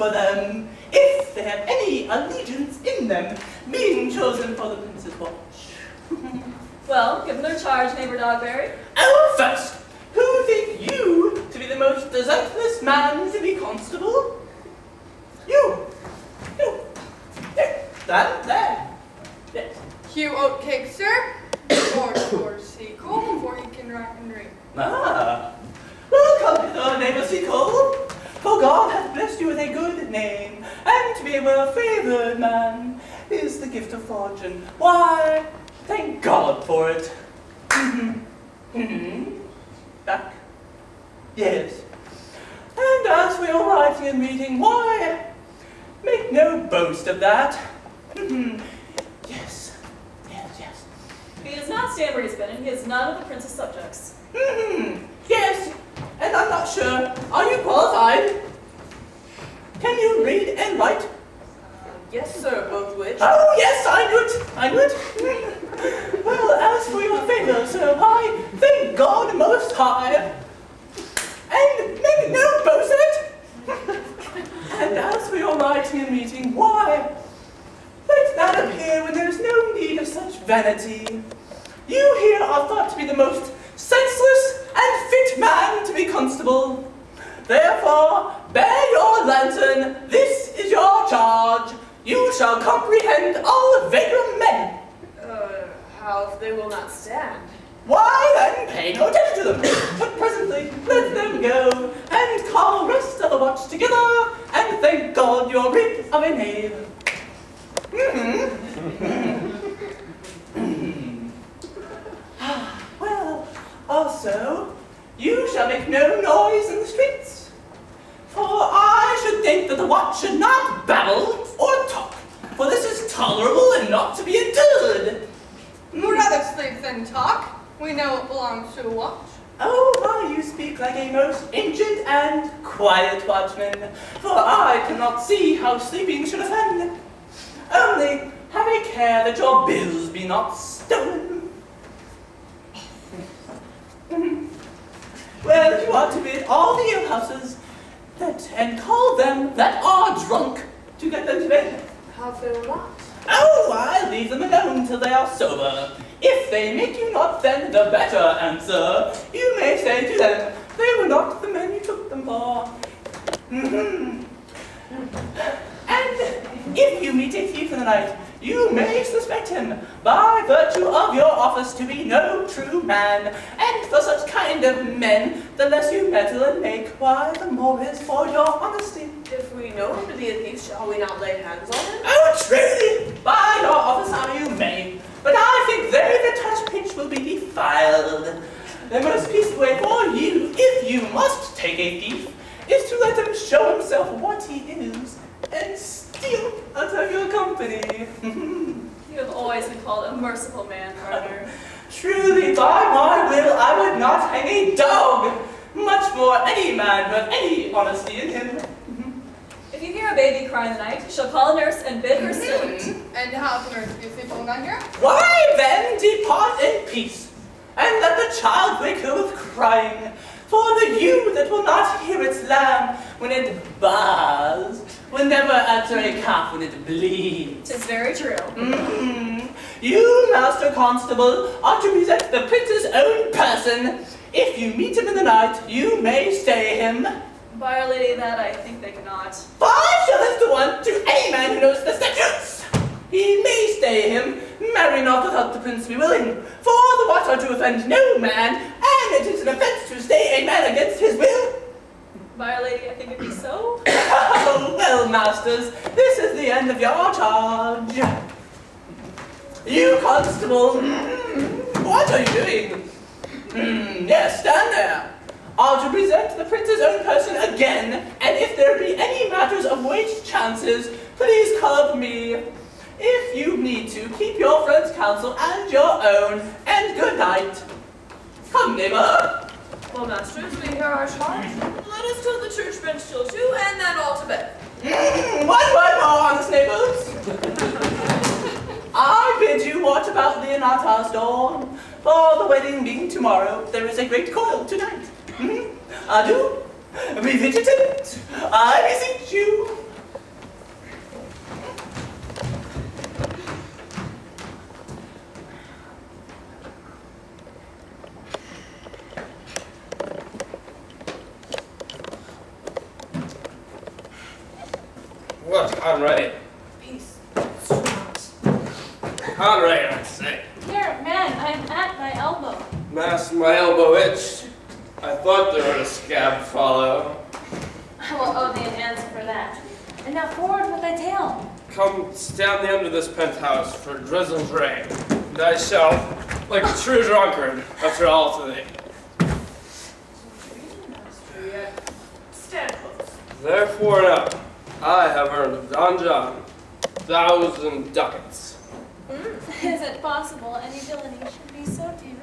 for them, if they have any allegiance in them, being chosen for the prince's watch. Well, give them their charge, neighbor Dogberry. Oh, first, who think you to be the most desertless man to be constable? You. Stand there. Yes. Hugh Oatcake, sir. Or Sequel, before he can write and read. Ah. Welcome hither, neighbor Sequel. For God hath blessed you with a good name, and to be a favored man is the gift of fortune. Why, thank God for it. Back? Yes. And as for your writing and reading, why, make no boast of that. Yes. He does not stand where he's been, and he is none of the prince's subjects. Yes, and I'm not sure. Are you qualified? Can you read and write? Yes, sir, both which. Oh, yes, I knew it. Well, as for your favor, sir, why, thank God most high. And make no boast of it. And as for your writing and reading, why, let that appear when there is no need of such vanity. You here are thought to be the most senseless and fit man to be constable. Therefore, bear your lantern, this is your charge. You shall comprehend all vagrom men. How if they will not stand? Why then, pay no attention to them, but presently let them go, and call rest of the watch together, and thank God you're rid of a knave. Well, also, you shall make no noise in the streets, for I should think that the watch should not babble or talk, for this is tolerable and not to be endured. Rather sleep than talk. We know it belongs to a watch. Oh, why you speak like a most ancient and quiet watchman, for I cannot see how sleeping should offend. Only have a care that your bills be not stolen. Well, you are to bid all the alehouses and call them that are drunk to get them to bed. How if they will not? Oh, I leave them alone till they are sober. If they make you not, then the better answer. You may say to them, they were not the men you took them for. And if you meet a thief in the night, you may suspect him, by virtue of your office, to be no true man. And for such kind of men, the less you meddle and make, why, the more is for your honesty. If we know him to be a thief, shall we not lay hands on him? Oh, truly, by your office how you may. But I think they that touch pitch will be defiled. The most peaceful way for you, if you must take a thief, is to let him show himself what he is, and steal out of your company. You have always been called a merciful man, partner. Truly, by my will, I would not hang a dog, much more any man who had any honesty in him. If you hear a baby cry in the night, you shall call a nurse and bid her still it. And how can nurse be sleep all night here? Why then depart in peace, and let the child wake her with crying, for the ewe that will not hear its lamb when it bars will never answer a calf when it bleeds. 'Tis very true. You, Master Constable, are to present the prince's own person. If you meet him in the night, you may stay him. By Our Lady, that I think they cannot. 5 shillings to 1 to any man who knows the statutes. He may stay him, marry not without the prince be willing, for the watch are to offend no man, and it is an offence to stay a man against his will. By Our Lady, I think it be so. Oh, well, masters, this is the end of your charge. You, constable, what are you doing? Yes, stand there. Are to present the prince's own person again, and if there be any matters of weight chances, please call up me. If you need to, keep your friend's counsel and your own, and good night. Come, neighbor. Well, masters, we hear our charge. Let us till the church bench till 2, and then all to bed. One word more, honest neighbors. I bid you watch about Leonata's door. For the wedding being tomorrow, there is a great coil tonight. Adieu, be vigilant, I beseech you. What, Conrad? Peace. Conrad, I say. Here, man, I'm at thy elbow. Master, my elbow itched. I thought there would a scab follow. I will owe thee an answer for that. And now forward with thy tale. Come stand the end of this penthouse for drizzling rain, and I shall, like a true drunkard, after all to thee. Stand close. Therefore now, I have earned of Don John 1,000 ducats. Is it possible any villainy should be so dear?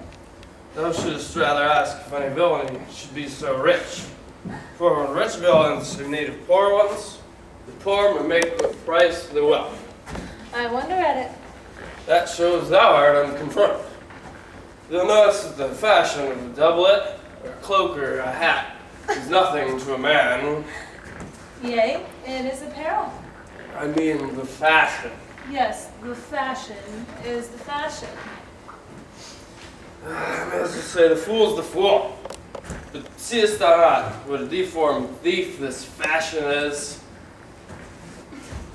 Thou shouldst rather ask if any villainy should be so rich. For when rich villains are in need of poor ones, the poor may make the price of the wealth. I wonder at it. That shows thou art unconfirmed. You'll notice that the fashion of a doublet, or a cloak, or a hat is nothing to a man. Yea, it is apparel. I mean the fashion. Yes, the fashion is the fashion. I may as well say the fool's the fool. But seest thou not what a deformed thief this fashion is?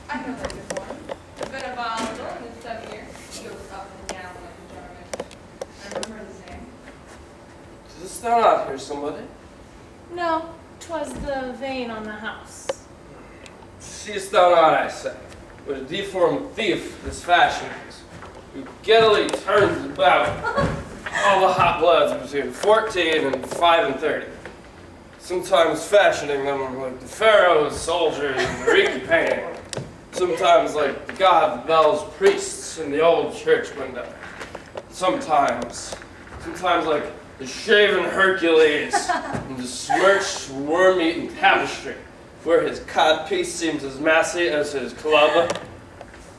I know that deformed. I've been a volatile in this 7 years. He goes up and down like a jargon. I remember his name. Dost thou not hear somebody? No, 'twas the vein on the house. Seest thou not, I say, what a deformed thief this fashion is, who giddily turns about all the hot bloods between 14 and 5 and 30, sometimes fashioning them like the pharaoh's soldiers in the Greek painting, sometimes like the god Bel's priests in the old church window, sometimes like the shaven Hercules in the smirched worm-eaten tapestry, where his codpiece seems as massy as his club.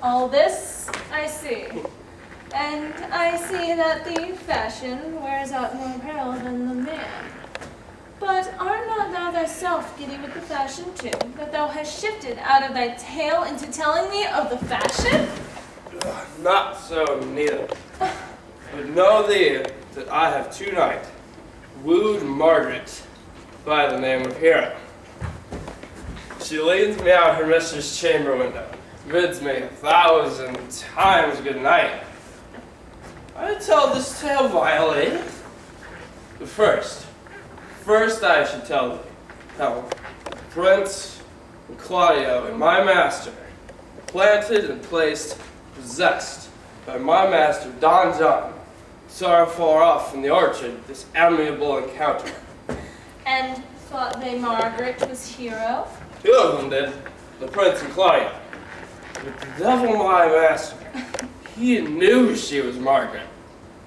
All this I see. And I see that the fashion wears out more apparel than the man. But art not thou thyself giddy with the fashion too, that thou hast shifted out of thy tale into telling me of the fashion? Not so neither. But know thee that I have tonight wooed Margaret by the name of Hero. She leads me out her mistress' chamber window, bids me 1,000 times good night. I tell this tale vilely. But first I should tell thee how Prince and Claudio and my master, planted and placed, possessed by my master Don John, saw far off in the orchard this amiable encounter. And thought they Margaret was Hero? 2 of them did, the Prince and Claudio. But the devil, my master, he knew she was Margaret,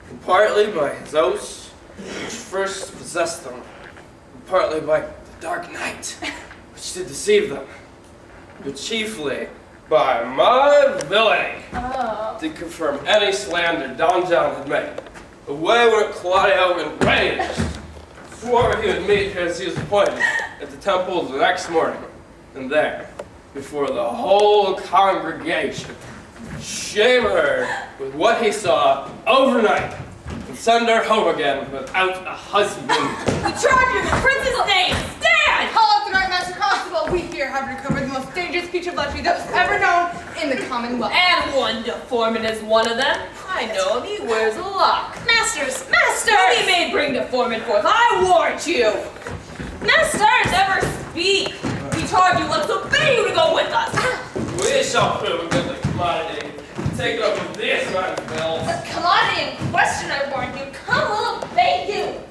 and partly by his oaths, which first possessed them, and partly by the dark night, which did deceive them, but chiefly by my villainy, did confirm any slander Don John had made. Away went Claudio enraged, swore he would meet her as he was appointed at the temple the next morning, and there, before the whole congregation, shame her with what he saw overnight, and send her home again without a husband. We charge you in the prince's name! Stand! Call up the Night Master Constable. We here have recovered the most dangerous piece of luxury that was ever known in the Commonwealth. And one deformant is one of them. I know him, he wears a lock. Masters! We may bring deformant forth, I warrant you! Masters! Never speak! We charge you, let's obey you to go with us! We shall prove a goodly commodity. Take up with this man's bills. The commodity in question, I warn you. Come, we'll obey you.